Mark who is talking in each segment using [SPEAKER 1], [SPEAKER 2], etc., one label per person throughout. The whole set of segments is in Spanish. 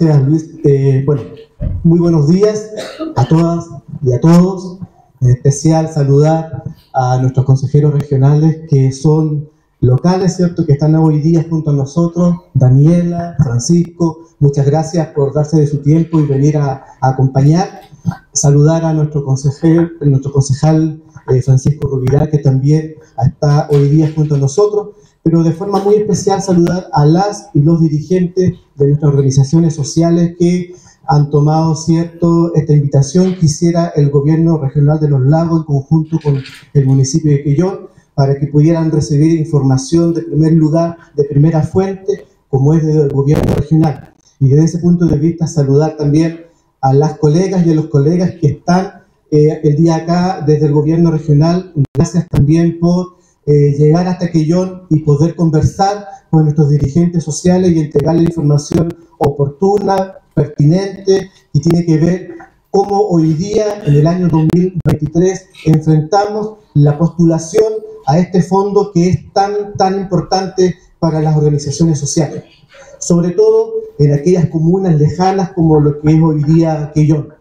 [SPEAKER 1] Gracias, Luis. Bueno, muy buenos días a todas y a todos. En especial saludar a nuestros consejeros regionales que son locales, ¿cierto?, que están hoy día junto a nosotros. Daniela, Francisco, muchas gracias por darse de su tiempo y venir a acompañar. Saludar a nuestro concejal Francisco Rubirá, que también está hoy día junto a nosotros, pero de forma muy especial saludar a las y los dirigentes de nuestras organizaciones sociales que han tomado, ¿cierto?, esta invitación que hiciera el gobierno regional de Los Lagos en conjunto con el municipio de Quellón, para que pudieran recibir información de primer lugar, de primera fuente, como es del gobierno regional. Y desde ese punto de vista saludar también a las colegas y a los colegas que están el día acá desde el gobierno regional. Gracias también por llegar hasta Quellón y poder conversar con nuestros dirigentes sociales y entregarle información oportuna, pertinente, y tiene que ver cómo hoy día, en el año 2023, enfrentamos la postulación a este fondo que es tan importante para las organizaciones sociales, sobre todo en aquellas comunas lejanas como lo que es hoy día Quellón.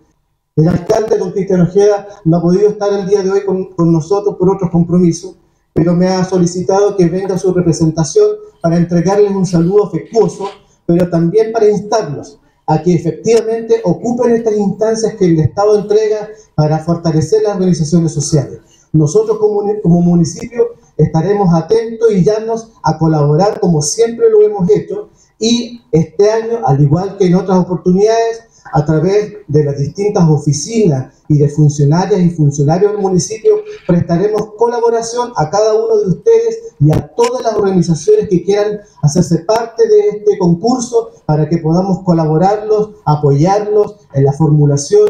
[SPEAKER 1] El alcalde, don Cristian Ojeda, no ha podido estar el día de hoy con nosotros por otros compromisos, pero me ha solicitado que venga su representación para entregarles un saludo afectuoso, pero también para instarlos a que efectivamente ocupen estas instancias que el Estado entrega para fortalecer las organizaciones sociales. Nosotros como municipio estaremos atentos y llanos a colaborar como siempre lo hemos hecho, y este año, al igual que en otras oportunidades, a través de las distintas oficinas y de funcionarias y funcionarios del municipio, prestaremos colaboración a cada uno de ustedes y a todas las organizaciones que quieran hacerse parte de este concurso para que podamos colaborarlos, apoyarlos en la formulación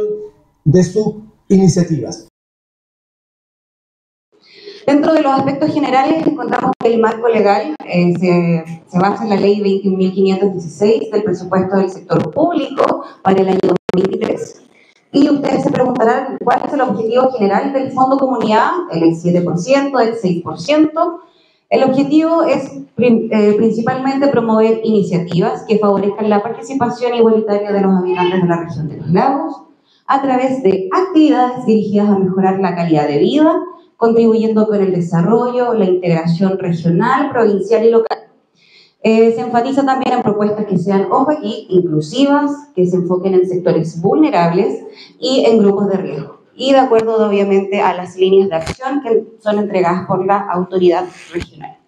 [SPEAKER 1] de sus iniciativas.
[SPEAKER 2] Dentro de los aspectos generales encontramos que el marco legal se basa en la ley 21.516 del presupuesto del sector público para el año 2023. Y ustedes se preguntarán cuál es el objetivo general del Fondo Comunidad, el 7%, el 6%. El objetivo es principalmente promover iniciativas que favorezcan la participación igualitaria de los habitantes de la región de Los Lagos a través de actividades dirigidas a mejorar la calidad de vida, contribuyendo con el desarrollo, la integración regional, provincial y local. Se enfatiza también en propuestas que sean, ojo aquí, inclusivas, que se enfoquen en sectores vulnerables y en grupos de riesgo. Y de acuerdo, obviamente, a las líneas de acción que son entregadas por la autoridad regional.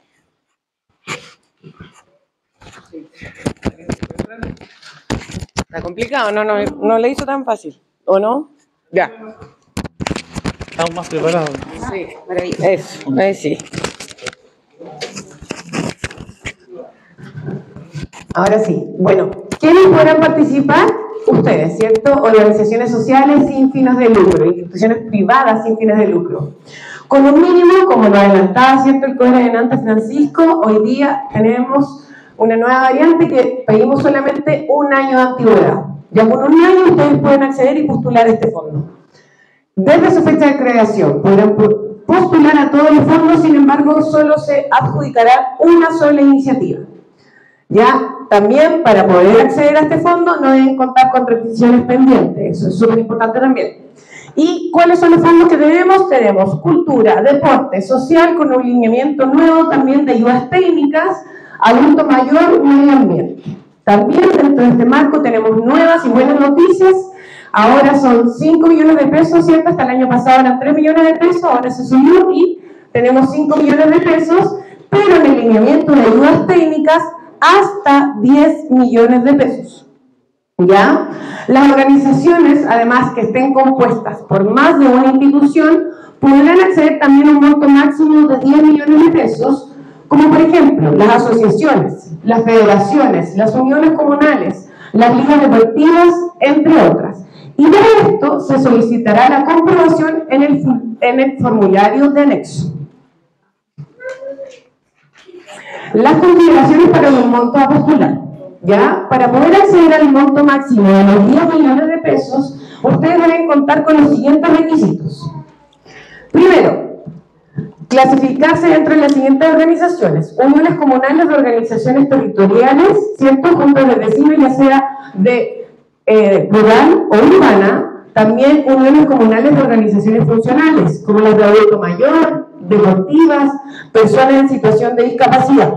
[SPEAKER 3] ¿Está complicado? No le hizo tan fácil, ¿o no? Ya.
[SPEAKER 4] Estamos más preparados.
[SPEAKER 3] Sí, maravilloso. Eso, ahí sí.
[SPEAKER 5] Ahora sí. Bueno, ¿quiénes podrán participar? Ustedes, ¿cierto? Organizaciones sociales sin fines de lucro, instituciones privadas sin fines de lucro. Con un mínimo, como lo adelantaba, ¿cierto?, el coordinante Francisco, hoy día tenemos una nueva variante que pedimos solamente un año de antigüedad. Ya con un año ustedes pueden acceder y postular este fondo. Desde su fecha de creación podrán postular a todos los fondos, sin embargo, solo se adjudicará una sola iniciativa. Ya, también para poder acceder a este fondo no deben contar con requisiciones pendientes, eso es súper importante también. ¿Y cuáles son los fondos que tenemos? Tenemos cultura, deporte, social, con un lineamiento nuevo también de ayudas técnicas, adulto mayor, medio ambiente. También dentro de este marco tenemos nuevas y buenas noticias. Ahora son 5 millones de pesos, ¿cierto? Hasta el año pasado eran 3 millones de pesos, ahora se subió y tenemos 5 millones de pesos, pero en el lineamiento de ayudas técnicas hasta 10 millones de pesos. ¿Ya? Las organizaciones, además que estén compuestas por más de una institución, podrán acceder también a un monto máximo de 10 millones de pesos, como por ejemplo las asociaciones, las federaciones, las uniones comunales, las ligas deportivas, entre otras. Y de esto se solicitará la comprobación en el formulario de anexo. Las consideraciones para los montos a postular. ¿Ya? Para poder acceder al monto máximo de los 10 millones de pesos, ustedes deben contar con los siguientes requisitos. Primero, clasificarse dentro de las siguientes organizaciones: uniones comunales de organizaciones territoriales, ¿cierto? Juntas de vecinos, ya sea de rural o urbana. También uniones comunales de organizaciones funcionales, como las de adulto mayor, deportivas, personas en situación de discapacidad.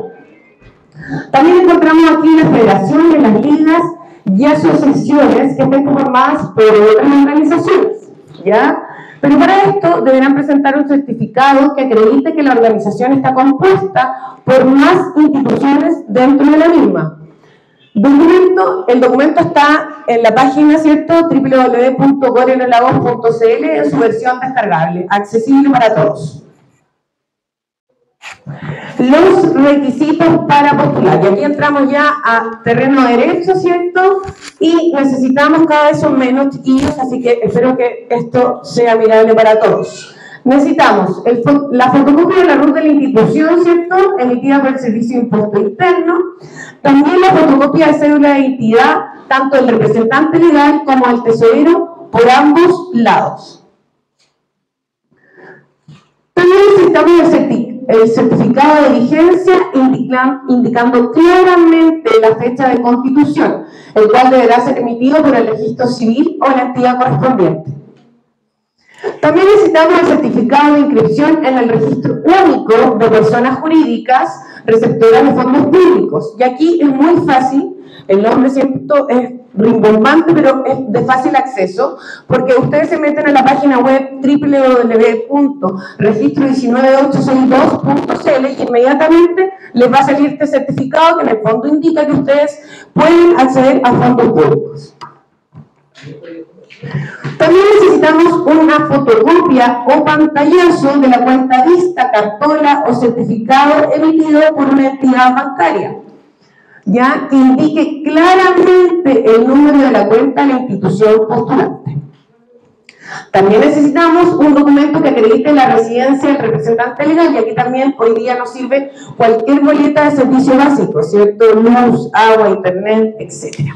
[SPEAKER 5] También encontramos aquí las federaciones, las ligas y asociaciones que estén conformadas por otras organizaciones, ¿ya? Pero para esto deberán presentar un certificado que acredite que la organización está compuesta por más instituciones dentro de la misma. El documento está en la página, ¿cierto? www.gorelolagos.cl en su versión descargable, accesible para todos. Los requisitos para postular. Y aquí entramos ya a terreno derecho, ¿cierto? Y necesitamos cada vez son menos chiquillos, así que espero que esto sea amigable para todos. Necesitamos la fotocopia de la RUT de la institución, ¿cierto? Emitida por el Servicio de Impuesto Interno. También la fotocopia de cédula de identidad, tanto del representante legal como del tesorero, por ambos lados. También necesitamos el certificado de vigencia indicando claramente la fecha de constitución, el cual deberá ser emitido por el registro civil o la entidad correspondiente. También necesitamos el certificado de inscripción en el registro único de personas jurídicas receptoras de fondos públicos. Y aquí es muy fácil, el nombre siento es rimbombante, pero es de fácil acceso, porque ustedes se meten a la página web www.registro19862.cl y inmediatamente les va a salir este certificado que en el fondo indica que ustedes pueden acceder a fondos públicos. También necesitamos una fotocopia o pantallazo de la cuenta vista, cartola o certificado emitido por una entidad bancaria, ya que indique claramente el número de la cuenta de la institución postulante. También necesitamos un documento que acredite la residencia del representante legal, y aquí también hoy día nos sirve cualquier boleta de servicio básico, ¿cierto? Luz, agua, internet, etc.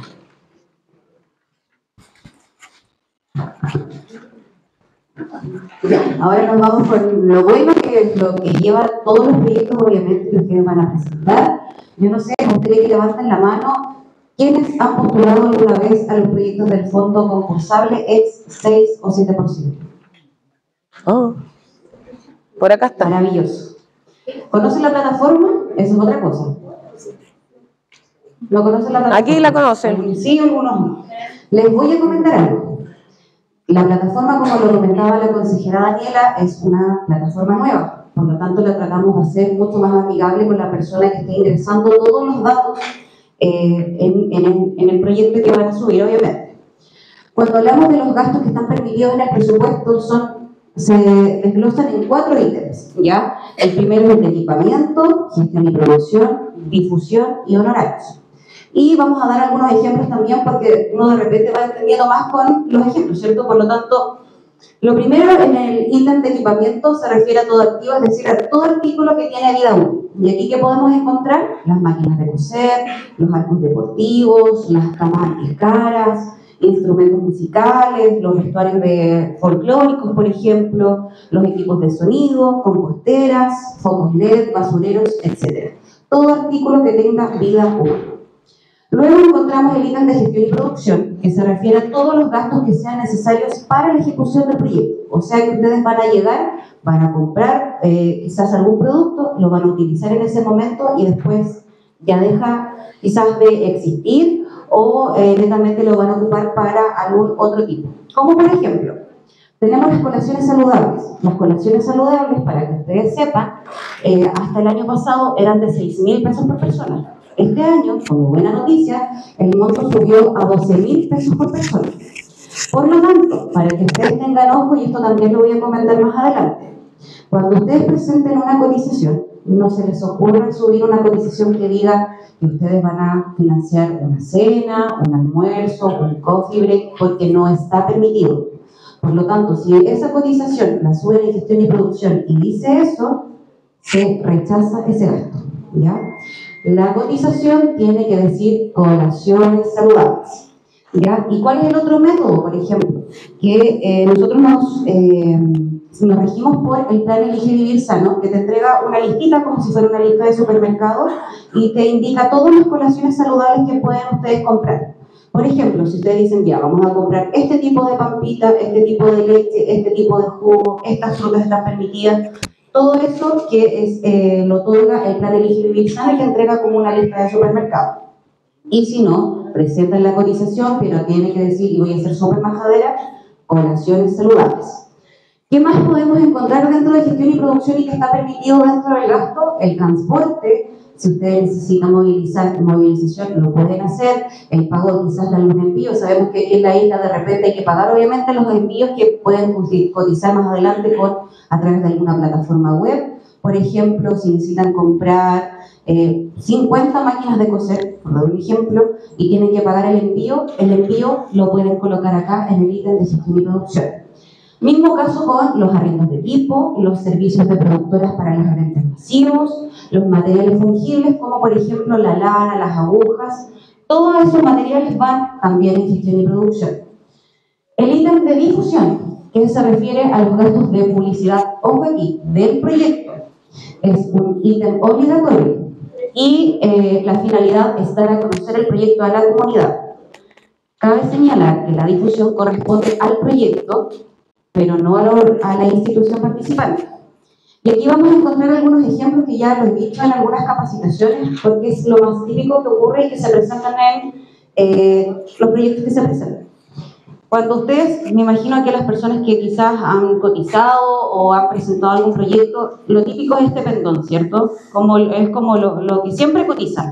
[SPEAKER 2] Ahora nos vamos con lo bueno, que es lo que lleva todos los proyectos, obviamente, que ustedes van a presentar. Yo no sé, me gustaría que levanten la mano quienes han postulado alguna vez a los proyectos del fondo concursable ex 6 o 7%.
[SPEAKER 3] Oh, por acá está.
[SPEAKER 2] Maravilloso. ¿Conocen la plataforma? Eso es otra cosa. ¿No conocen la plataforma?
[SPEAKER 3] Aquí la conocen.
[SPEAKER 2] Sí, algunos no. Les voy a comentar algo. La plataforma, como lo comentaba la consejera Daniela, es una plataforma nueva. Por lo tanto, la tratamos de hacer mucho más amigable con la persona que esté ingresando todos los datos en el proyecto que van a subir, obviamente. Cuando hablamos de los gastos que están permitidos en el presupuesto, se desglosan en 4 ítems, ¿ya? El primero es el de equipamiento, gestión y promoción, difusión y honorarios. Y vamos a dar algunos ejemplos también, porque uno de repente va entendiendo más con los ejemplos, ¿cierto? Por lo tanto, lo primero en el ítem de equipamiento se refiere a todo activo, es decir, a todo artículo que tiene vida útil. Y aquí, ¿qué podemos encontrar? Las máquinas de coser, los arcos deportivos, las camas anticaras, instrumentos musicales, los vestuarios folclóricos, por ejemplo, los equipos de sonido, composteras, focos LED, basureros, etc. Todo artículo que tenga vida útil. Luego encontramos el ítem de gestión y producción, que se refiere a todos los gastos que sean necesarios para la ejecución del proyecto. O sea que ustedes van a llegar, van a comprar quizás algún producto, lo van a utilizar en ese momento y después ya deja quizás de existir, o netamente lo van a ocupar para algún otro tipo. Como por ejemplo, tenemos las colaciones saludables. Las colaciones saludables, para que ustedes sepan, hasta el año pasado eran de 6.000 pesos por persona. Este año, como buena noticia, el monto subió a 12.000 pesos por persona. Por lo tanto, para que ustedes tengan ojo, y esto también lo voy a comentar más adelante, cuando ustedes presenten una cotización, no se les ocurra subir una cotización que diga que ustedes van a financiar una cena, un almuerzo, un coffee break, porque no está permitido. Por lo tanto, si esa cotización la suben en gestión y producción y dice eso, se rechaza ese gasto, ¿ya? La cotización tiene que decir colaciones saludables, ¿ya? ¿Y cuál es el otro método, por ejemplo? Que nosotros nos nos regimos por el plan Elige Vivir Sano, que te entrega una listita como si fuera una lista de supermercado y te indica todas las colaciones saludables que pueden ustedes comprar. Por ejemplo, si ustedes dicen, ya, vamos a comprar este tipo de pampita, este tipo de leche, este tipo de jugo, estas frutas están permitidas, todo eso que es, lo otorga el plan Elige Vivir Sano, que entrega como una lista de supermercado. Y si no, presentan la cotización, pero tiene que decir, y voy a ser súper majadera, colaciones saludables. ¿Qué más podemos encontrar dentro de gestión y producción y que está permitido dentro del gasto? El transporte. Si ustedes necesitan movilización, lo pueden hacer. El pago quizás de algún envío. Sabemos que en la isla de repente hay que pagar obviamente los envíos que pueden cotizar más adelante a través de alguna plataforma web. Por ejemplo, si necesitan comprar 50 máquinas de coser, por dar un ejemplo, y tienen que pagar el envío lo pueden colocar acá en el ítem de gestión y producción. Mismo caso con los arriendos de equipo, los servicios de productoras para los eventos masivos, los materiales fungibles como por ejemplo la lana, las agujas, todos esos materiales van también en gestión y producción. El ítem de difusión, que se refiere a los gastos de publicidad, ojo aquí, del proyecto, es un ítem obligatorio y la finalidad es dar a conocer el proyecto a la comunidad. Cabe señalar que la difusión corresponde al proyecto, pero no a la institución participante. Y aquí vamos a encontrar algunos ejemplos que ya lo he dicho en algunas capacitaciones, porque es lo más típico que ocurre y que se presentan en los proyectos que se presentan. Cuando ustedes, me imagino que las personas que quizás han cotizado o han presentado algún proyecto, lo típico es este pendón, ¿cierto? Es como lo que siempre cotizan.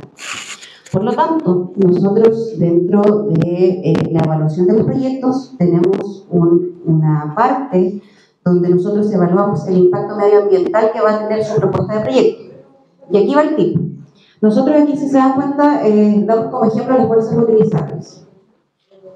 [SPEAKER 2] Por lo tanto, nosotros dentro de la evaluación de los proyectos tenemos una parte donde nosotros evaluamos el impacto medioambiental que va a tener su propuesta de proyecto. Y aquí va el tip. Nosotros aquí, si se dan cuenta, damos como ejemplo las bolsas reutilizables.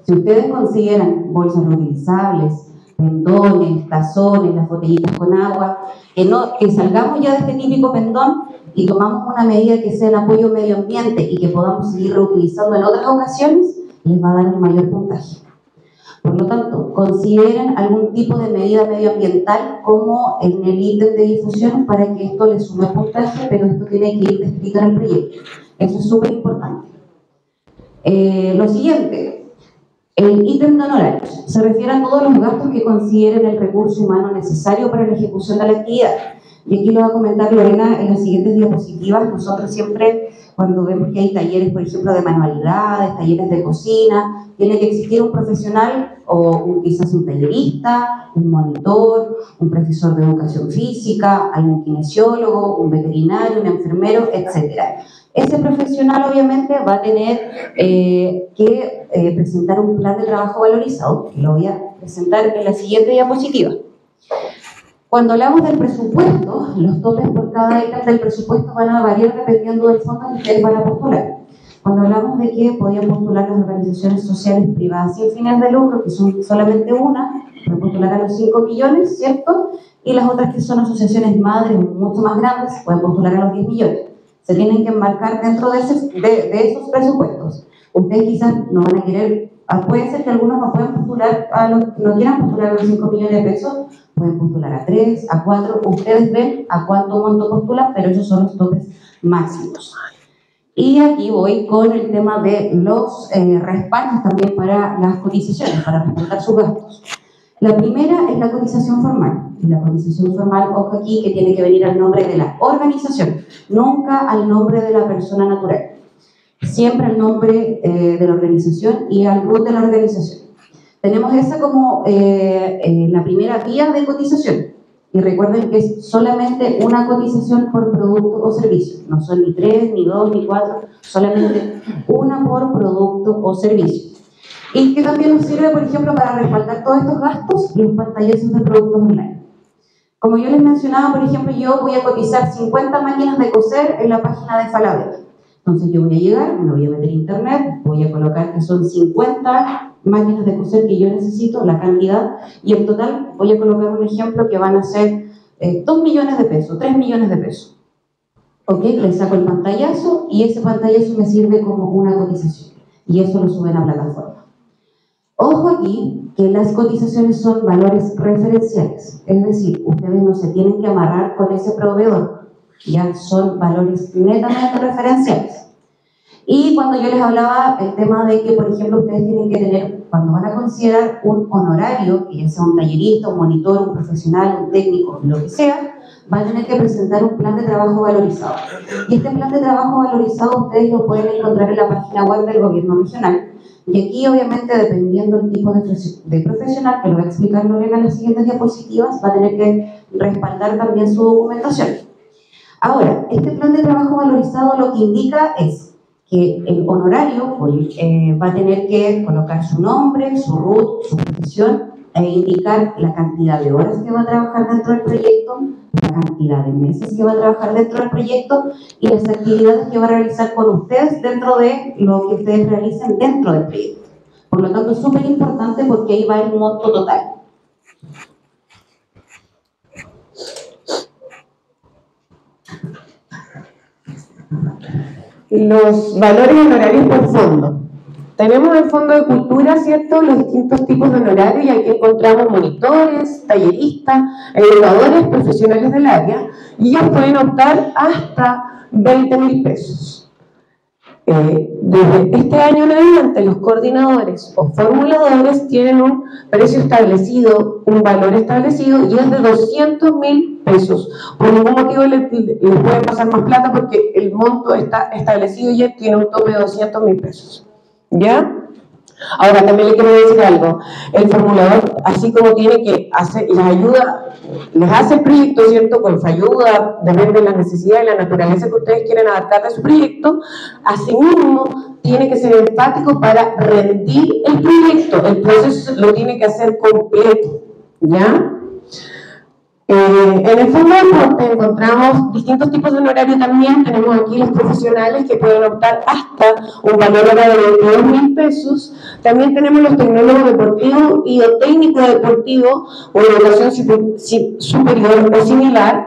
[SPEAKER 2] Si ustedes consideran bolsas reutilizables, pendones, tazones, las botellitas con agua, que salgamos ya de este típico pendón y tomamos una medida que sea en apoyo medio ambiente y que podamos seguir reutilizando en otras ocasiones, les va a dar un mayor puntaje. Por lo tanto, consideren algún tipo de medida medioambiental como en el ítem de difusión para que esto les sume puntaje, pero esto tiene que ir descrito en el proyecto. Eso es súper importante. Lo siguiente, el ítem de honorarios se refiere a todos los gastos que consideren el recurso humano necesario para la ejecución de la actividad. Y aquí lo va a comentar Lorena en las siguientes diapositivas. Nosotros siempre, cuando vemos que hay talleres, por ejemplo, de manualidades, talleres de cocina, tiene que existir un profesional o quizás un tallerista, un monitor, un profesor de educación física, algún kinesiólogo, un veterinario, un enfermero, etc. Ese profesional obviamente va a tener que presentar un plan de trabajo valorizado, que lo voy a presentar en la siguiente diapositiva. Cuando hablamos del presupuesto, los topes por cada ítem del presupuesto van a variar dependiendo del fondo que ustedes van a postular. Cuando hablamos de que podían postular las organizaciones sociales privadas sin fines de lucro, que son solamente una, pueden postular a los 5 millones, ¿cierto? Y las otras que son asociaciones madres mucho más grandes, pueden postular a los 10 millones. Se tienen que enmarcar dentro de esos presupuestos. Ustedes quizás no van a querer, puede ser que algunos no puedan postular no quieran postular a los 5 millones de pesos, pueden postular a 3, a 4, ustedes ven a cuánto monto postulan, pero esos son los topes máximos. Y aquí voy con el tema de los respaldos también para las cotizaciones, para respaldar sus gastos. La primera es la cotización formal. Y la cotización formal, ojo aquí, que tiene que venir al nombre de la organización, nunca al nombre de la persona natural. Siempre al nombre de la organización y al RUT de la organización. Tenemos esa como la primera vía de cotización. Y recuerden que es solamente una cotización por producto o servicio. No son ni 3, ni 2, ni 4, solamente una por producto o servicio. Y que también nos sirve, por ejemplo, para respaldar todos estos gastos, los pantallazos de productos online. Como yo les mencionaba, por ejemplo, yo voy a cotizar 50 máquinas de coser en la página de Falabella. Entonces yo voy a llegar, me voy a meter a internet, voy a colocar que son 50 máquinas de coser que yo necesito, la cantidad, y en total voy a colocar un ejemplo que van a ser 2 millones de pesos, 3 millones de pesos. Ok, le saco el pantallazo y ese pantallazo me sirve como una cotización. Y eso lo suben a plataforma. Ojo aquí que las cotizaciones son valores referenciales, es decir, ustedes no se tienen que amarrar con ese proveedor, ya son valores netamente referenciales. Y cuando yo les hablaba el tema de que, por ejemplo, ustedes tienen que tener, cuando van a considerar un honorario, que ya sea un tallerista, un monitor, un profesional, un técnico, lo que sea, van a tener que presentar un plan de trabajo valorizado. Y este plan de trabajo valorizado ustedes lo pueden encontrar en la página web del gobierno regional. Y aquí, obviamente, dependiendo del tipo de profesional, que lo voy a explicar Lorena en las siguientes diapositivas, va a tener que respaldar también su documentación. Ahora, este plan de trabajo valorizado lo que indica es que el honorario va a tener que colocar su nombre, su RUT, su profesión, e indicar la cantidad de horas que va a trabajar dentro del proyecto, la cantidad de meses que va a trabajar dentro del proyecto y las actividades que va a realizar con ustedes dentro de lo que ustedes realicen dentro del proyecto. Por lo tanto, es súper importante porque ahí va el monto total.
[SPEAKER 5] Los valores honorarios por fondo. Tenemos el Fondo de Cultura, ¿cierto?, los distintos tipos de honorarios, y aquí encontramos monitores, talleristas, educadores, profesionales del área, y ellos pueden optar hasta 20.000 pesos. Desde este año en adelante, los coordinadores o formuladores tienen un precio establecido, un valor establecido, y es de 200.000 pesos. Por ningún motivo les pueden pasar más plata porque el monto está establecido y ya tiene un tope de 200.000 pesos. ¿Ya? Ahora, también le quiero decir algo. El formulador, así como tiene que hacer, les ayuda, les hace el proyecto, ¿cierto?, con su ayuda, depende de la necesidad y la naturaleza que ustedes quieren adaptar de su proyecto, asimismo, tiene que ser empático para rendir el proyecto. El proceso lo tiene que hacer completo, ¿ya? En el fondo de aporte encontramos distintos tipos de honorario también. Tenemos aquí los profesionales que pueden optar hasta un valor horario de 22.000 pesos. También tenemos los tecnólogos deportivos y o técnicos deportivos o educación superior o similar,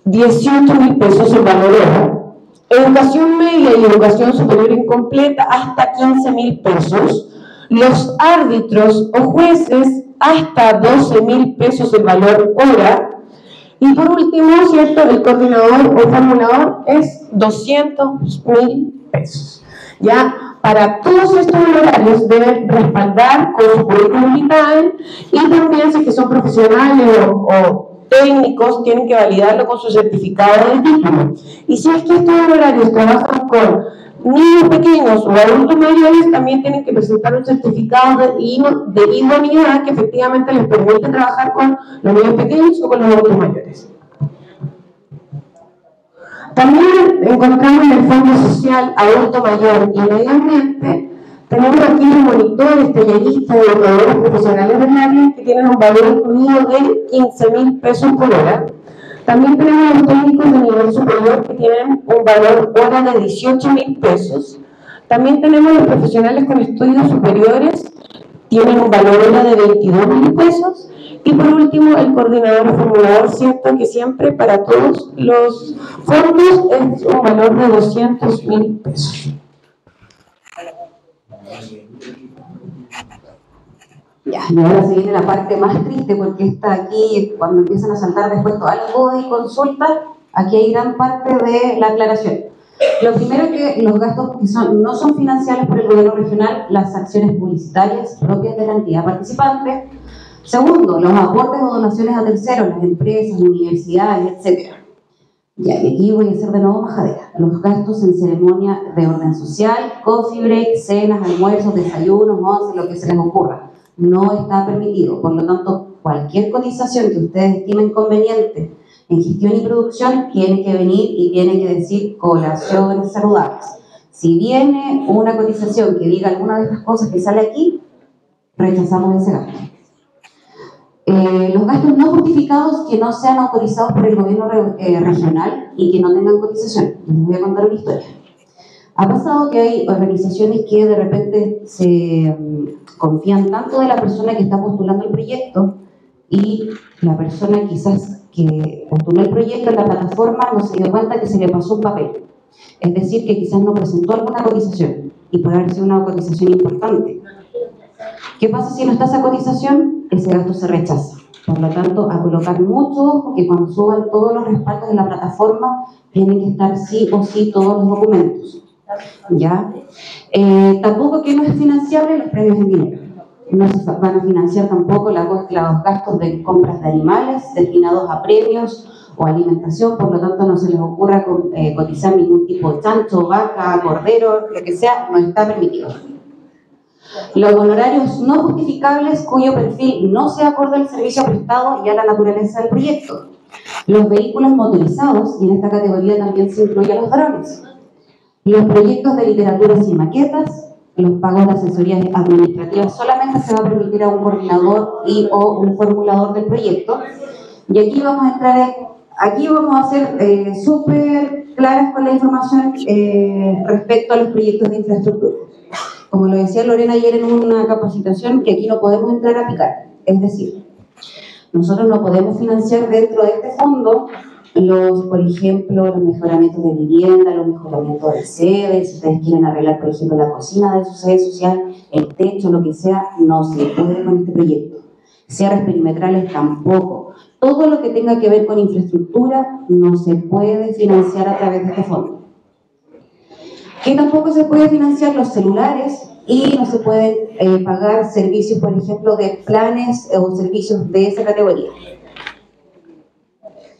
[SPEAKER 5] 18.000 pesos el valor hora. Educación media y educación superior incompleta, hasta 15.000 pesos. Los árbitros o jueces, hasta 12.000 pesos el valor hora. Y por último, ¿cierto?, el coordinador o formulador es 200.000 pesos. Ya, para todos estos honorarios deben respaldar con su currículum vitae, y también si que son profesionales o técnicos tienen que validarlo con su certificado de título. Y si es que estos honorarios trabajan con niños pequeños o adultos mayores, también tienen que presentar un certificado de idoneidad que efectivamente les permite trabajar con los niños pequeños o con los adultos mayores. También encontramos en el Fondo Social Adulto Mayor y Medio Ambiente, tenemos aquí los monitores, talleristas, educadores profesionales del área que tienen un valor incluido de 15.000 pesos por hora. También tenemos los técnicos de nivel superior que tienen un valor hora de 18.000 pesos. También tenemos los profesionales con estudios superiores, tienen un valor hora de 22.000 pesos. Y por último, el coordinador o formulador, ¿cierto?, que siempre para todos los fondos es un valor de 200.000 pesos.
[SPEAKER 2] Ya, y ahora se viene la parte más triste, porque está aquí, cuando empiezan a saltar después todas las dudas y consultas, aquí hay gran parte de la aclaración. Lo primero es que los gastos que no son financiables por el gobierno regional, las acciones publicitarias propias de la entidad participante. Segundo, los aportes o donaciones a terceros, las empresas, universidades, etc. Ya, y aquí voy a hacer de nuevo majadera. Los gastos en ceremonia de orden social, coffee break, cenas, almuerzos, desayunos, once, lo que se les ocurra. No está permitido. Por lo tanto, cualquier cotización que ustedes estimen conveniente en gestión y producción tiene que venir y tiene que decir colaciones saludables. Si viene una cotización que diga alguna de estas cosas que sale aquí, rechazamos ese gasto. Los gastos no justificados que no sean autorizados por el gobierno regional y que no tengan cotización. Les voy a contar una historia. Ha pasado que hay organizaciones que de repente se confían tanto de la persona que está postulando el proyecto, y la persona quizás que postuló el proyecto en la plataforma no se dio cuenta que se le pasó un papel. Es decir, que quizás no presentó alguna cotización, y puede haber sido una cotización importante. ¿Qué pasa si no está esa cotización? Ese gasto se rechaza. Por lo tanto, a colocar mucho ojo que cuando suban todos los respaldos de la plataforma tienen que estar sí o sí todos los documentos. ¿Ya? Tampoco que no es financiable los premios en dinero. No se van a financiar tampoco los gastos de compras de animales destinados a premios o alimentación, por lo tanto no se les ocurra cotizar ningún tipo de chancho, vaca, cordero, lo que sea, no está permitido. Los honorarios no justificables cuyo perfil no sea acorde al servicio prestado y a la naturaleza del proyecto. Los vehículos motorizados, y en esta categoría también se incluyen los drones. Los proyectos de literatura sin maquetas, los pagos de asesorías administrativas solamente se va a permitir a un coordinador y o un formulador del proyecto. Y aquí vamos a entrar, aquí vamos a ser súper claras con la información respecto a los proyectos de infraestructura. Como lo decía Lorena ayer en una capacitación, que aquí no podemos entrar a picar. Es decir, nosotros no podemos financiar dentro de este fondo por ejemplo, los mejoramientos de vivienda, los mejoramientos de sede, si ustedes quieren arreglar, por ejemplo, la cocina de su sede social, el techo, lo que sea, no se puede con este proyecto. Cierres perimetrales tampoco. Todo lo que tenga que ver con infraestructura no se puede financiar a través de este fondo. Que tampoco se puede financiar los celulares y no se pueden pagar servicios, por ejemplo, de planes o servicios de esa categoría.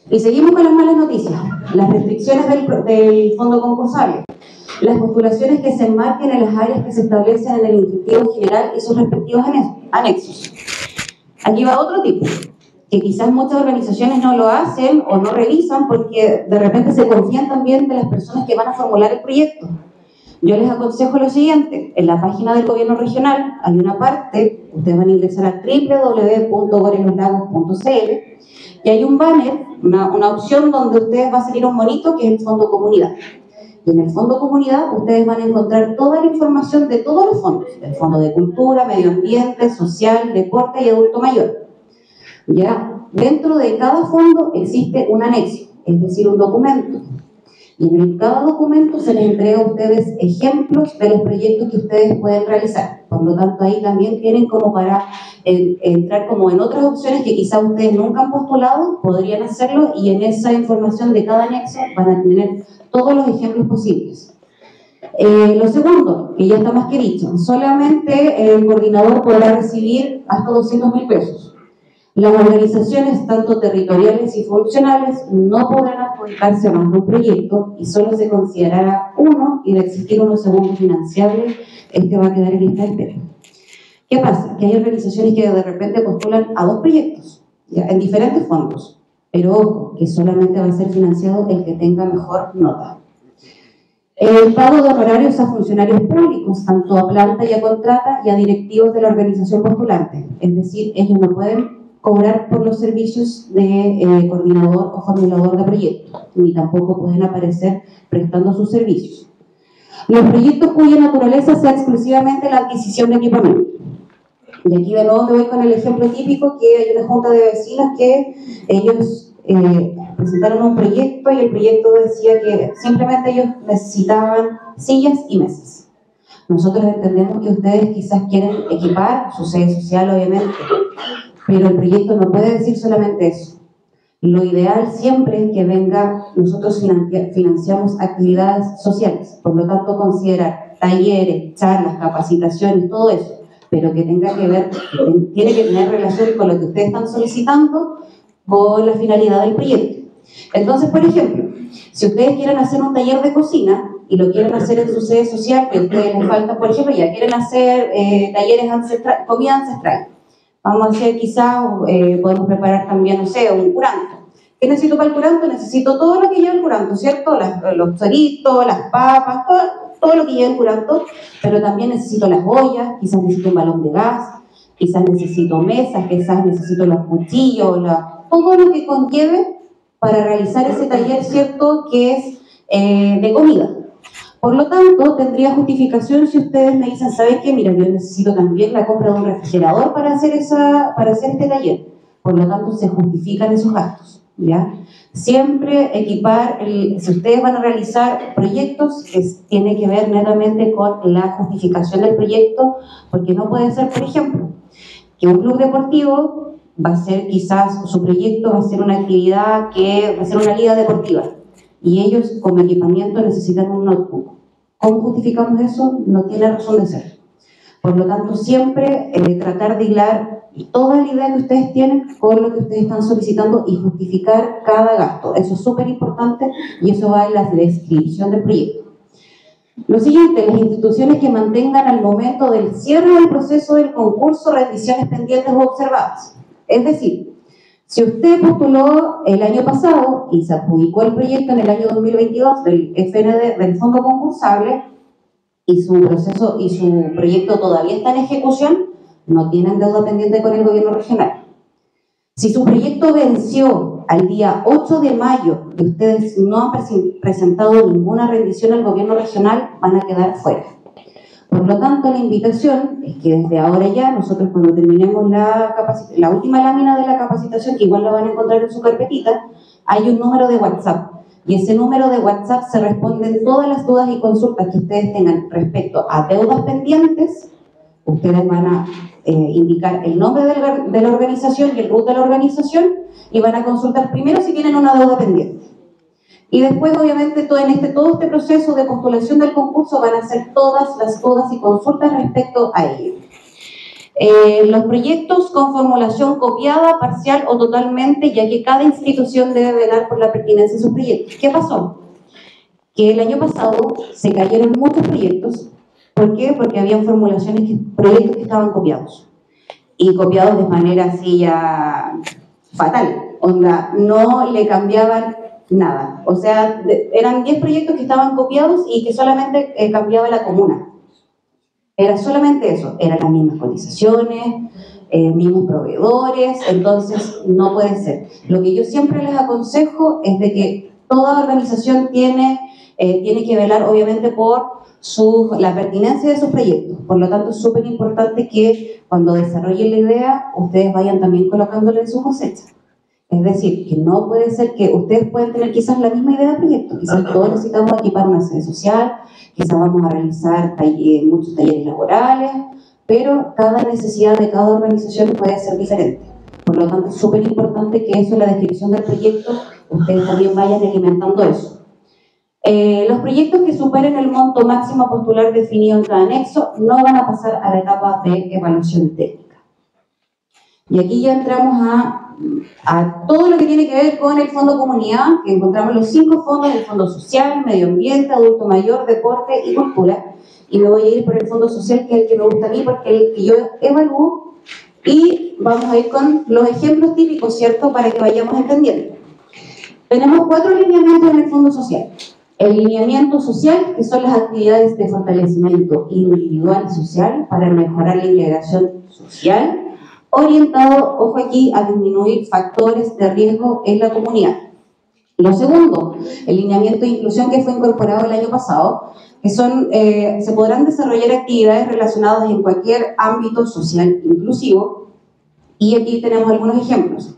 [SPEAKER 2] Y seguimos con las malas noticias, las restricciones del fondo concursable, las postulaciones que se enmarquen en las áreas que se establecen en el Instructivo General y sus respectivos anexos. Aquí va otro tipo, que quizás muchas organizaciones no lo hacen o no revisan porque de repente se confían también de las personas que van a formular el proyecto. Yo les aconsejo lo siguiente, en la página del gobierno regional hay una parte, ustedes van a ingresar a www.goreloslagos.cl y hay un banner, una opción donde ustedes va a salir un monito que es el Fondo Comunidad. Y en el Fondo Comunidad ustedes van a encontrar toda la información de todos los fondos, el Fondo de Cultura, Medio Ambiente, Social, Deporte y Adulto Mayor. Ya, dentro de cada fondo existe un anexo, es decir, un documento. Y en cada documento se les entrega a ustedes ejemplos de los proyectos que ustedes pueden realizar. Por lo tanto, ahí también tienen como para entrar como en otras opciones que quizás ustedes nunca han postulado, podrían hacerlo, y en esa información de cada anexo van a tener todos los ejemplos posibles. Lo segundo, que ya está más que dicho, solamente el coordinador podrá recibir hasta 200.000 pesos. Las organizaciones, tanto territoriales y funcionales, no podrán adjudicarse a más de un proyecto y solo se considerará uno, y de existir uno segundo financiable, este va a quedar en lista de espera. ¿Qué pasa? Que hay organizaciones que de repente postulan a 2 proyectos, ¿ya? En diferentes fondos, pero ojo, que solamente va a ser financiado el que tenga mejor nota. El pago de honorarios a funcionarios públicos, tanto a planta y a contrata y a directivos de la organización postulante, es decir, ellos no pueden cobrar por los servicios de coordinador o formulador de proyectos, ni tampoco pueden aparecer prestando sus servicios. Los proyectos cuya naturaleza sea exclusivamente la adquisición de equipamiento. Y aquí de nuevo me voy con el ejemplo típico, que hay una junta de vecinos que ellos presentaron un proyecto y el proyecto decía que simplemente ellos necesitaban sillas y mesas. Nosotros entendemos que ustedes quizás quieren equipar su sede social, obviamente, pero el proyecto no puede decir solamente eso. Lo ideal siempre es que venga, nosotros financiamos actividades sociales, por lo tanto considerar talleres, charlas, capacitaciones, todo eso, pero que tenga que ver, tiene que tener relación con lo que ustedes están solicitando, con la finalidad del proyecto. Entonces, por ejemplo, si ustedes quieren hacer un taller de cocina y lo quieren hacer en su sede social, que a ustedes les falta, por ejemplo, ya quieren hacer talleres ancestrales, comida ancestral. Vamos a hacer quizás, podemos preparar también, no sé, un curanto. ¿Qué necesito para el curanto? Necesito todo lo que lleva el curanto, ¿cierto? Los choritos, las papas, todo lo que lleva el curanto, pero también necesito las ollas, quizás necesito un balón de gas, quizás necesito mesas, quizás necesito los cuchillos, todo lo que conlleve para realizar ese taller, ¿cierto? Que es de comida. Por lo tanto, tendría justificación si ustedes me dicen, ¿saben qué? Mira, yo necesito también la compra de un refrigerador para hacer este taller. Por lo tanto, se justifican esos gastos, ¿ya? Siempre equipar, si ustedes van a realizar proyectos, tiene que ver netamente con la justificación del proyecto, porque no puede ser, por ejemplo, que un club deportivo va a ser quizás, su proyecto va a ser una actividad que va a ser una liga deportiva y ellos como equipamiento necesitan un notebook. ¿Cómo justificamos eso? No tiene razón de ser. Por lo tanto, siempre tratar de hilar toda la idea que ustedes tienen con lo que ustedes están solicitando y justificar cada gasto. Eso es súper importante y eso va en la descripción del proyecto. Lo siguiente, las instituciones que mantengan al momento del cierre del proceso del concurso rendiciones pendientes o observadas. Es decir, si usted postuló el año pasado y se adjudicó el proyecto en el año 2022 del FND, del Fondo Concursable, y su proceso y su proyecto todavía está en ejecución, no tienen deuda pendiente con el gobierno regional. Si su proyecto venció al día 8 de mayo y ustedes no han presentado ninguna rendición al gobierno regional, van a quedar fuera. Por lo tanto, la invitación es que desde ahora ya, nosotros cuando terminemos la última lámina de la capacitación, que igual la van a encontrar en su carpetita, hay un número de WhatsApp. Y ese número de WhatsApp se responden todas las dudas y consultas que ustedes tengan respecto a deudas pendientes. Ustedes van a indicar el nombre de la organización y el RUT de la organización y van a consultar primero si tienen una deuda pendiente. Y después, obviamente, todo este proceso de postulación del concurso van a hacer todas las dudas y consultas respecto a ello. Los proyectos con formulación copiada, parcial o totalmente, ya que cada institución debe velar por la pertinencia de sus proyectos. ¿Qué pasó? Que el año pasado se cayeron muchos proyectos. ¿Por qué? Porque habían proyectos que estaban copiados. Y copiados de manera así ya fatal. Onda, no le cambiaban nada. O sea, eran 10 proyectos que estaban copiados y que solamente cambiaba la comuna. Era solamente eso, eran las mismas cotizaciones, mismos proveedores, entonces no puede ser. Lo que yo siempre les aconsejo es de que toda organización tiene que velar obviamente por la pertinencia de sus proyectos. Por lo tanto, es súper importante que cuando desarrollen la idea, ustedes vayan también colocándole en su cosecha. Es decir, que no puede ser que ustedes pueden tener quizás la misma idea de proyecto, quizás todos necesitamos equipar una sede social, quizás vamos a realizar muchos talleres laborales, pero cada necesidad de cada organización puede ser diferente. Por lo tanto, es súper importante que eso en la descripción del proyecto, ustedes también vayan alimentando eso. Los proyectos que superen el monto máximo a postular definido en cada anexo no van a pasar a la etapa de evaluación técnica. Y aquí ya entramos a todo lo que tiene que ver con el Fondo Comunidad, que encontramos los 5 fondos: el Fondo Social, Medio Ambiente, Adulto Mayor, Deporte y Cultura. Y me voy a ir por el Fondo Social, que es el que me gusta a mí, porque es el que yo evalúo. Y vamos a ir con los ejemplos típicos, ¿cierto?, para que vayamos entendiendo. Tenemos 4 lineamientos en el Fondo Social. El lineamiento social, que son las actividades de fortalecimiento individual y social para mejorar la integración social, orientado, ojo aquí, a disminuir factores de riesgo en la comunidad. Lo segundo, el lineamiento de inclusión, que fue incorporado el año pasado, que se podrán desarrollar actividades relacionadas en cualquier ámbito social inclusivo, y aquí tenemos algunos ejemplos.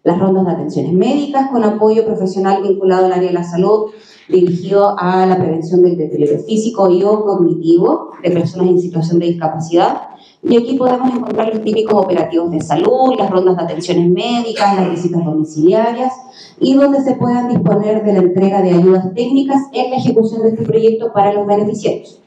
[SPEAKER 2] Las rondas de atenciones médicas con apoyo profesional vinculado al área de la salud, dirigido a la prevención del deterioro físico y o cognitivo de personas en situación de discapacidad. Y aquí podemos encontrar los típicos operativos de salud, las rondas de atenciones médicas, las visitas domiciliarias, y donde se puedan disponer de la entrega de ayudas técnicas en la ejecución de este proyecto para los beneficiarios.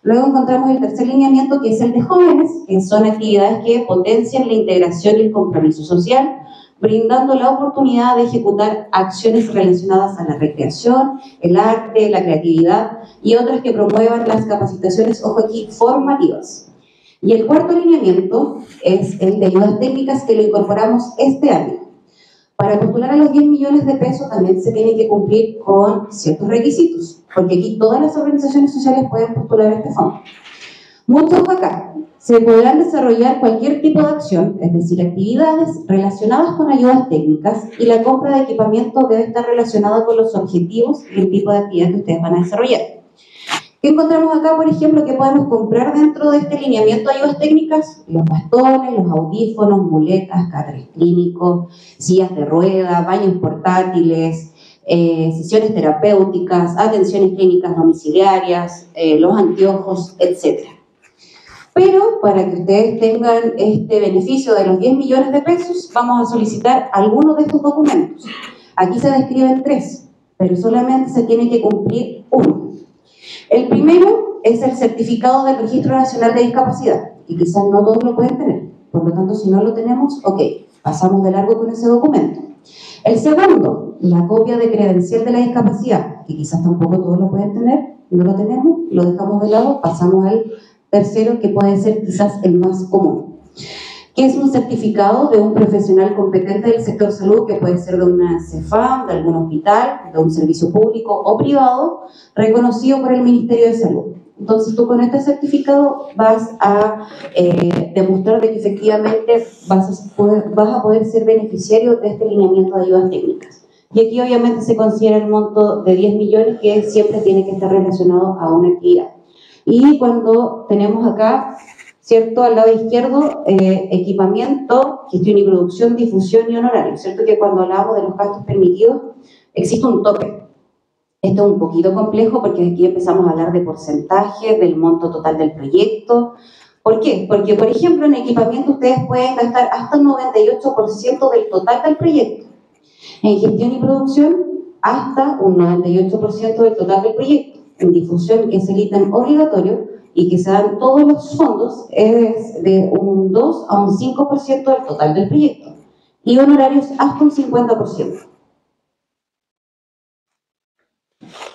[SPEAKER 2] Luego encontramos el tercer lineamiento, que es el de jóvenes, que son actividades que potencian la integración y el compromiso social, brindando la oportunidad de ejecutar acciones relacionadas a la recreación, el arte, la creatividad y otras que promuevan las capacitaciones, ojo aquí, formativas. Y el cuarto lineamiento es el de ayudas técnicas, que lo incorporamos este año. Para postular a los 10 millones de pesos también se tiene que cumplir con ciertos requisitos, porque aquí todas las organizaciones sociales pueden postular a este fondo. Muchos acá. Se podrán desarrollar cualquier tipo de acción, es decir, actividades relacionadas con ayudas técnicas, y la compra de equipamiento debe estar relacionada con los objetivos y el tipo de actividad que ustedes van a desarrollar. ¿Qué encontramos acá, por ejemplo, que podemos comprar dentro de este lineamiento de ayudas técnicas? Los bastones, los audífonos, muletas, catres clínicos, sillas de rueda, baños portátiles, sesiones terapéuticas, atenciones clínicas domiciliarias, los anteojos, etc. Pero para que ustedes tengan este beneficio de los 10 millones de pesos, vamos a solicitar algunos de estos documentos. Aquí se describen 3, pero solamente se tiene que cumplir uno. El primero es el certificado del Registro Nacional de Discapacidad, y quizás no todos lo pueden tener. Por lo tanto, si no lo tenemos, ok, pasamos de largo con ese documento. El segundo, la copia de credencial de la discapacidad, que quizás tampoco todos lo pueden tener, no lo tenemos, lo dejamos de lado, pasamos al tercero, que puede ser quizás el más común, que es un certificado de un profesional competente del sector salud, que puede ser de una CEFAM, de algún hospital, de un servicio público o privado, reconocido por el Ministerio de Salud. Entonces tú con este certificado vas a demostrar de que efectivamente vas a poder ser beneficiario de este lineamiento de ayudas técnicas. Y aquí obviamente se considera el monto de 10 millones, que siempre tiene que estar relacionado a una actividad. Y cuando tenemos acá, ¿cierto? Al lado izquierdo, equipamiento, gestión y producción, difusión y honorarios, ¿cierto? Que cuando hablamos de los gastos permitidos, existe un tope. Esto es un poquito complejo porque aquí empezamos a hablar de porcentajes, del monto total del proyecto. ¿Por qué? Porque, por ejemplo, en equipamiento ustedes pueden gastar hasta el 98% del total del proyecto. En gestión y producción, hasta un 98% del total del proyecto. En difusión, que es el ítem obligatorio y que se dan todos los fondos, es de un 2 a un 5% del total del proyecto. Y honorarios hasta un 50%.